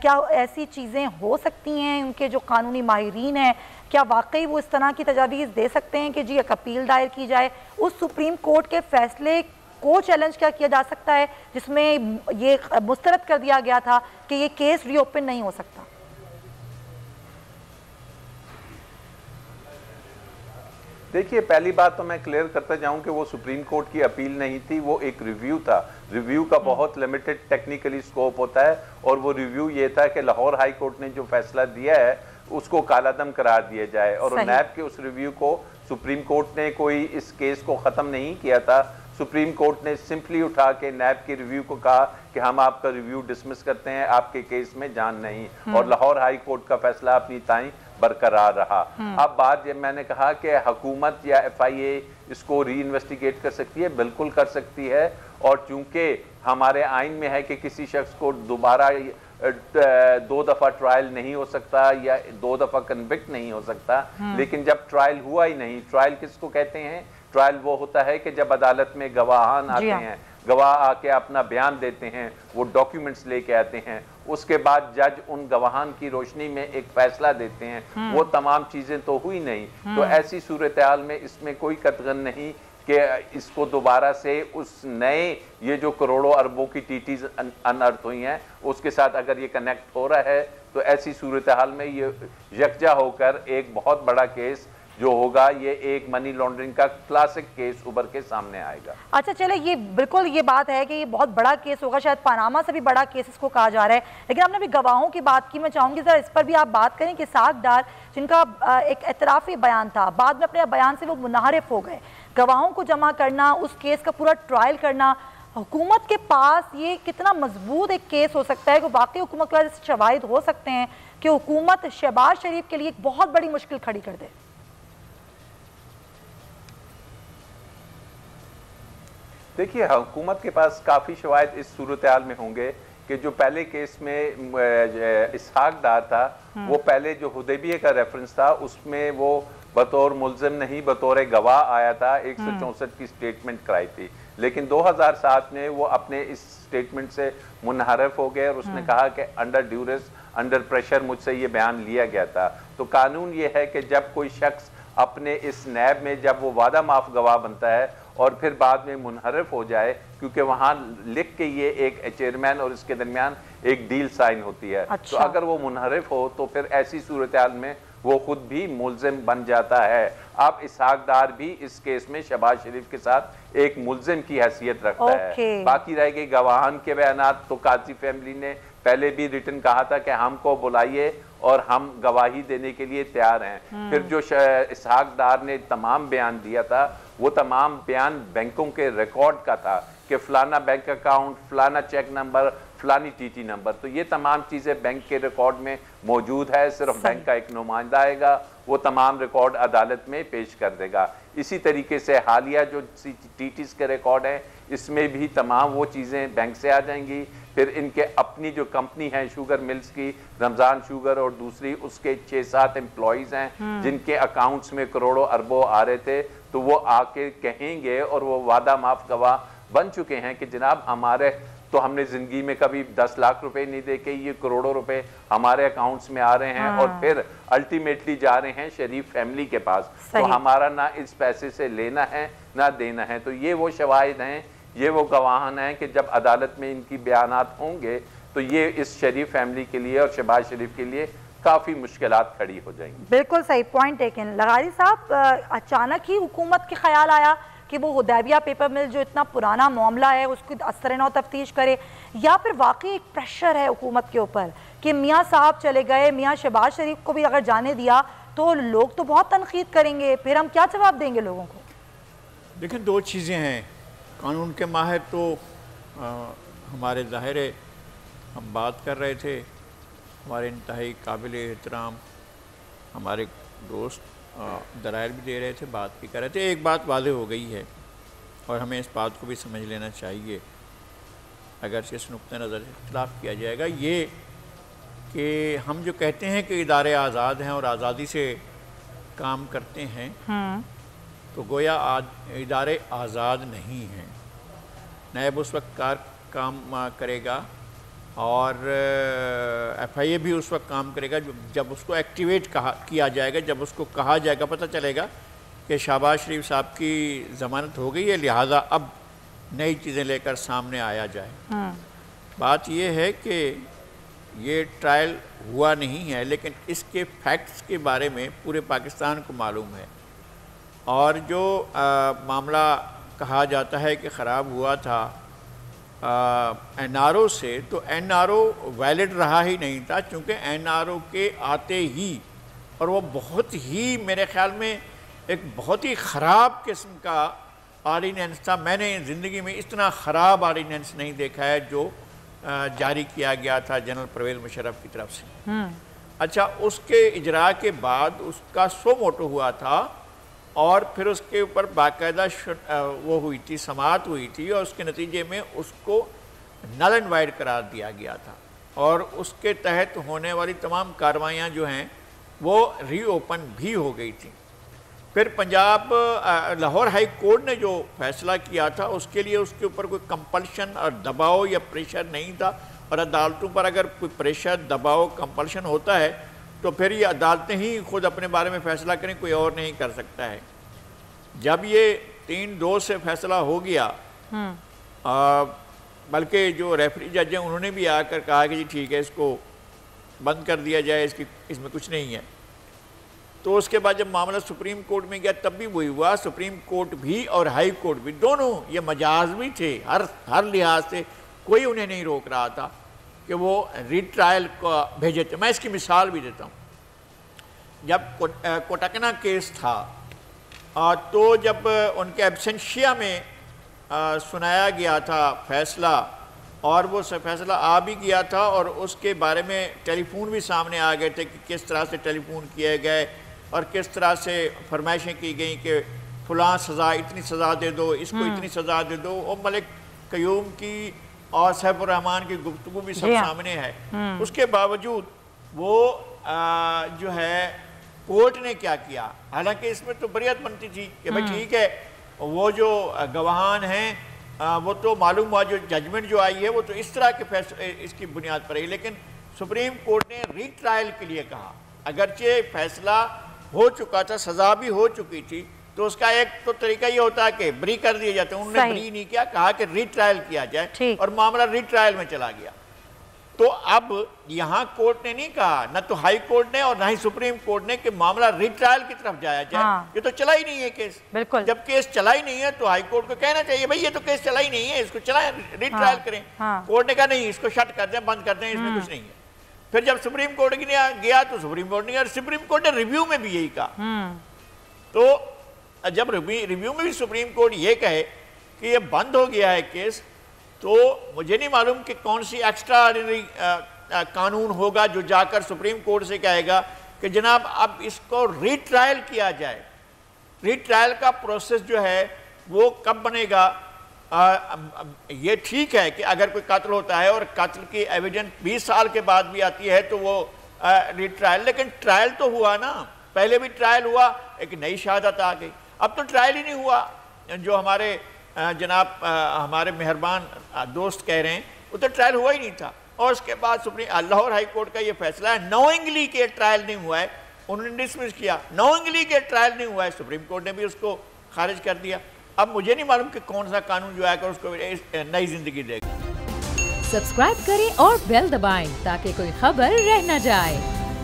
کیا ایسی چیزیں ہو سکتی ہیں؟ ان کے جو قانونی ماہرین ہیں کیا واقعی وہ اس طرح کی تجاویز دے سکتے ہیں کہ جی ایک اپیل دائر کی جائے، اس سپریم کورٹ کے فیصلے کو چیلنج کیا جا سکتا ہے جس میں یہ مسترد کر دیا گیا تھا کہ یہ کیس ری اوپن نہیں ہو سکتا؟ دیکھیے، پہلی بات تو میں کلیئر کرتا جاؤں کہ وہ سپریم کورٹ کی اپیل نہیں تھی، وہ ایک ریویو تھا۔ ریویو کا بہت لیمیٹڈ ٹیکنیکلی سکوپ ہوتا ہے، اور وہ ریویو یہ تھا کہ لاہور ہائی کورٹ نے جو فیصلہ دیا ہے اس کو کالعدم قرار دیا جائے، اور نیب کے اس ریویو کو سپریم کورٹ نے کوئی اس کیس کو ختم نہیں کیا تھا۔ سپریم کورٹ نے سمپلی اٹھا کے نیب کے ریویو کو کہا کہ ہم آپ کا ریویو ڈسمس کرتے ہیں، آپ کے کیس میں جان نہیں، اور لاہور ہائی کورٹ کا فیصلہ اپنی تائیں برقرار رہا۔ اب بات یہ میں نے کہا کہ حکومت یا ایف آئی اے اس کو ری انویسٹیگیٹ کر سکتی ہے، بالکل کر سکتی ہے، اور چونکہ ہمارے آئین میں ہے کہ کسی شخص کو دوبارہ 2 دفعہ ٹرائل نہیں ہو سکتا یا 2 دفعہ کنوکٹ نہیں ہو سکتا، لیکن جب ٹرائل ہوا ہی نہیں، ٹرائل کس کو کہتے ہیں؟ ٹرائل وہ ہوتا ہے کہ جب عدالت میں گواہان آتے ہیں، گواہ آ کے اپنا بیان دیتے ہیں، وہ ڈاکیومنٹس لے کے آتے ہیں، اس کے بعد جج ان گواہان کی روشنی میں ایک فیصلہ دیتے ہیں، وہ تمام چیزیں تو ہوئی نہیں۔ تو ایسی صورتحال میں اس میں کوئی قطعاً نہیں کہ اس کو دوبارہ سے اس نئے یہ جو کروڑوں اربوں کی ٹیٹیز انرتھ ہوئی ہیں اس کے ساتھ اگر یہ کنیکٹ ہو رہا ہے، تو ایسی صورتحال میں یہ یکجا ہو کر ایک بہت بڑا کیس جو ہوگا، یہ ایک منی لانڈرنگ کا کلاسک کیس ابھر کے سامنے آئے گا۔ اچھا چلے، یہ بالکل یہ بات ہے کہ یہ بہت بڑا کیس ہوگا، شاید پاناما سے بھی بڑا کیس اس کو کہا جا رہا ہے، لیکن آپ نے بھی گواہوں کی بات کی، میں چاہوں گی ذرا اس پر بھی آپ بات کریں کہ اسحاق ڈار جن کا ایک اعترافی بیان تھا، بعد میں اپنے بیان سے وہ منحرف ہو گئے، گواہوں کو جمع کرنا، اس کیس کا پورا ٹرائل کرنا، حکومت کے پاس یہ کتنا مضبوط ایک کیس ہو سکتا ہے کہ واقعی حکومت کے پاس شواہد ہو سکتے ہیں کہ حکومت شہباز شریف کے لیے ایک بہت بڑی مشکل کھڑی کر دے؟ دیکھیے، حکومت کے پاس کافی شواہد اس صورتحال میں ہوں گے کہ جو پہلے کیس میں اسحاق ڈار تھا، وہ پہلے جو حدیبیہ کا ریفرنس تھا اس میں وہ بطور ملزم نہیں بطور گواہ آیا تھا، 164 کی سٹیٹمنٹ کرائی تھی، لیکن 2007 میں وہ اپنے اس سٹیٹمنٹ سے منحرف ہو گئے اور اس نے کہا کہ انڈر ڈیورس، انڈر پریشر مجھ سے یہ بیان لیا گیا تھا۔ تو قانون یہ ہے کہ جب کوئی شخص اپنے اس نیب میں جب وہ وعدہ معاف گواہ بنتا ہے اور پھر بعد میں منحرف ہو جائے، کیونکہ وہاں لکھ کے یہ ایک چیئرمین اور اس کے درمیان ایک ڈیل سائن ہوتی ہے، تو اگر وہ منحرف ہو تو پھر ایسی صورتحال میں وہ خود بھی ملزم بن جاتا ہے۔ اب اسحاق ڈار بھی اس کیس میں شہباز شریف کے ساتھ ایک ملزم کی حیثیت رکھتا ہے۔ باقی رہ گئی گواہان کے بیانات، تو قاضی فیملی نے پہلے بھی ریٹن کہا تھا کہ ہم کو بلائیے اور ہم گواہی دینے کے لیے تیار ہیں۔ پھر جو اسحاق ڈار نے تمام بیان دیا تھا، وہ تمام بیان بینکوں کے ریکارڈ کا تھا کہ فلانا بینک اکاؤنٹ، فلانا چیک نمبر، فلانی ٹی ٹی نمبر، تو یہ تمام چیزیں بینک کے ریکارڈ میں موجود ہے، صرف بینک کا ایک نمائندہ آئے گا، وہ تمام ریکارڈ عدالت میں پیش کر دے گا۔ اسی طریقے سے حالیہ جو ٹی ٹیز کے ریکارڈ ہیں، اس میں بھی تمام وہ چیزیں بینک سے آ جائیں گی۔ پھر ان کے اپنی جو کمپنی ہے شوگر ملز کی، رمضان شوگر، اور دوسری اس کے 6-7 امپلائیز ہیں جن کے اکاؤنٹس میں کروڑوں اربوں آ رہے تھے، تو وہ آ کے کہیں گے اور وہ وعدہ معاف گواہ بن چکے ہیں کہ جناب ہمارے تو ہم نے زندگی میں کبھی 10 لاکھ روپے نہیں دیکھے، یہ کروڑوں روپے ہمارے اکاؤنٹس میں آ رہے ہیں اور پھر الٹیمیٹلی جا رہے ہیں شریف فیملی کے پاس، تو ہمارا نہ اس پیسے سے لینا ہے نہ دینا ہے۔ تو یہ وہ شواہد ہیں، یہ وہ گواہان ہیں کہ جب عدالت میں ان کی بیانات ہوں گے تو یہ اس شریف فیملی کے لیے اور شہباز شریف کے لیے کافی مشکلات کھڑی ہو جائیں گی۔ بالکل صحیح پوائنٹ ٹیکن۔ لغاری صاحب، اچانک ہی حکومت کے خیال آیا کہ وہ حدیبیہ پیپر مل جو اتنا پرانا معاملہ ہے اس کو اثر نو تفتیش کرے، یا پھر واقعی ایک پریشر ہے حکومت کے اوپر کہ میاں صاحب چلے گئے، میاں شہباز شریف کو بھی اگر جانے دیا تو لوگ تو بہت تنقید کریں گے، پھر ہم کیا جواب دیں گے لوگوں کو؟ دیکھیں، 2 چیزیں ہیں۔ قانون کے ماہر تو ہمارے ظاہر ہے، ہم بات کر رہے تھے، ہمارے انتہائی قابل احترام ہمارے دوست دلائل بھی دے رہے تھے، بات بھی کر رہے تھے۔ ایک بات واضح ہو گئی ہے اور ہمیں اس بات کو بھی سمجھ لینا چاہیے، اگرچہ اس نقطہ نظر سے اختلاف کیا جائے گا، یہ کہ ہم جو کہتے ہیں کہ ادارے آزاد ہیں اور آزادی سے کام کرتے ہیں، تو گویا ادارے آزاد نہیں ہیں۔ نیب اس وقت کام کرے گا اور ایف آئی اے بھی اس وقت کام کرے گا جب اس کو ایکٹیویٹ کیا جائے گا، جب اس کو کہا جائے گا، پتہ چلے گا کہ شہباز شریف صاحب کی ضمانت ہو گئی ہے، لہٰذا اب نئی چیزیں لے کر سامنے آیا جائے۔ بات یہ ہے کہ یہ ٹرائل ہوا نہیں ہے، لیکن اس کے فیکٹس کے بارے میں پورے پاکستان کو معلوم ہے، اور جو معاملہ کہا جاتا ہے کہ خراب ہوا تھا این آر او سے، تو این آر او ویلڈ رہا ہی نہیں تھا، چونکہ این آر او کے آتے ہی، اور وہ بہت ہی میرے خیال میں ایک بہت ہی خراب قسم کا آرڈیننس تھا۔ میں نے زندگی میں اتنا خراب آرڈیننس نہیں دیکھا ہے جو جاری کیا گیا تھا جنرل پرویز مشرف کی طرف سے۔ اچھا، اس کے اجراء کے بعد اس کا سو موٹو ہوا تھا، اور پھر اس کے اوپر باقاعدہ وہ ہوئی تھی، سماعت ہوئی تھی، اور اس کے نتیجے میں اس کو نل اینڈ وائڈ قرار دیا گیا تھا، اور اس کے تحت ہونے والی تمام کاروائیاں جو ہیں وہ ری اوپن بھی ہو گئی تھیں۔ پھر پنجاب لاہور ہائی کورٹ نے جو فیصلہ کیا تھا اس کے لیے اس کے اوپر کوئی کمپلشن اور دباؤ یا پریشر نہیں تھا، اور عدالتوں پر اگر کوئی پریشر، دباؤ، کمپلشن ہوتا ہے تو پھر یہ عدالتیں ہی خود اپنے بارے میں فیصلہ کریں، کوئی اور نہیں کر سکتا ہے۔ جب یہ 3-2 سے فیصلہ ہو گیا، بلکہ جو ریفری جج ہیں انہوں نے بھی آ کر کہا کہ جی ٹھیک ہے، اس کو بند کر دیا جائے، اس میں کچھ نہیں ہے۔ تو اس کے بعد جب معاملہ سپریم کورٹ میں گیا تب بھی وہی ہوا، سپریم کورٹ بھی اور ہائی کورٹ بھی، دونوں یہ مجاز بھی تھے ہر لحاظ سے، کوئی انہیں نہیں روک رہا تھا کہ وہ ری ٹرائل کو بھیجے تھے۔ میں اس کی مثال بھی دیتا ہوں۔ جب کوٹکنہ کیس تھا تو جب ان کے ایبسنشیا میں سنایا گیا تھا فیصلہ، اور وہ فیصلہ آ بھی گیا تھا، اور اس کے بارے میں ٹیلی فون بھی سامنے آ گئے تھے کہ کس طرح سے ٹیلی فون کیے گئے اور کس طرح سے فرمائشیں کی گئیں کہ فلاں سزا، اتنی سزا دے دو، اس کو اتنی سزا دے دو، اور ملک قیوم کی اور سیف الرحمان کی گفتگو بھی سب سامنے ہے۔ اس کے باوجود وہ جو ہے کورٹ نے کیا کیا، حالانکہ اس میں تو بریت بنتی تھی کہ بھائی ٹھیک ہے، وہ جو گواہان ہیں وہ تو معلوم ہوا، جو ججمنٹ جو آئی ہے وہ تو اس طرح کے اس کی بنیاد پر ہے، لیکن سپریم کورٹ نے ری ٹرائل کے لیے کہا۔ اگرچہ فیصلہ ہو چکا تھا، سزا بھی ہو چکی تھی، تو اس کا ایک تو طریقہ یہ ہوتا ہے کہ بری کر دیا جاتا ہے، انہوں نے بری نہیں کیا، کہا کہ ری ٹرائل کیا جائے، اور معاملہ ری ٹرائل میں چلا گیا۔ تو اب یہاں کورٹ نے نہیں کہا، نہ تو ہائی کورٹ نے اور نہ ہی سپریم کورٹ نے، کہ معاملہ ری ٹرائل کی طرف جایا جائے۔ یہ تو چلا ہی نہیں ہے کیس، جب کیس چلا ہی نہیں ہے تو ہائی کورٹ کو کہنا چاہیے بھائی یہ تو کیس چلا ہی نہیں ہے، اس کو چلائیں، ری ٹرائل کریں۔ کورٹ نے کہا نہیں، اس کو شٹ کر دیں، بند کر دیں، اس میں کچھ نہیں ہے۔ پھر جب سپریم کورٹ گیا تو سپریم کورٹ نے، اور سپریم کورٹ نے ریویو میں بھی یہی کہا۔ تو جب ریویو میں بھی سپریم کورٹ یہ کہے کہ یہ بند ہو گیا ہے کیس، تو مجھے نہیں معلوم کہ کون سی ایکسٹرا آرڈینری قانون ہوگا جو جا کر سپریم کورٹ سے کہے گا کہ جناب اب اس کو ری ٹرائل کیا جائے۔ ری ٹرائل کا پروسیس جو ہے وہ کب بنے گا؟ یہ ٹھیک ہے کہ اگر کوئی قتل ہوتا ہے اور قتل کی ایویڈنس 20 سال کے بعد بھی آتی ہے تو وہ ری ٹرائل، لیکن ٹرائل تو ہوا نا، پہلے بھی ٹرائل ہوا، ایک نئی شہادت آ گئی، اب تو ٹرائل ہی نہیں ہوا۔ جو ہمارے جناب ہمارے مہربان دوست کہہ رہے ہیں، وہ تو ٹرائل ہوا ہی نہیں تھا، اور اس کے بعد لاہور ہائی کورٹ کا یہ فیصلہ ہے نوئنگلی کہ ٹرائل نہیں ہوا ہے، انہوں نے ڈسمس کیا، نوئنگلی کہ ٹرائل نہیں ہوا ہے، سپریم کورٹ نے بھی اس کو خارج کر دیا۔ اب مجھے نہیں معلوم کہ کون سا قانون جو آئے گا اس کو نئی زندگی دے گا۔ سبسکرائب کریں اور بیل دبائیں تاکہ کوئی خبر رہ نہ جائے۔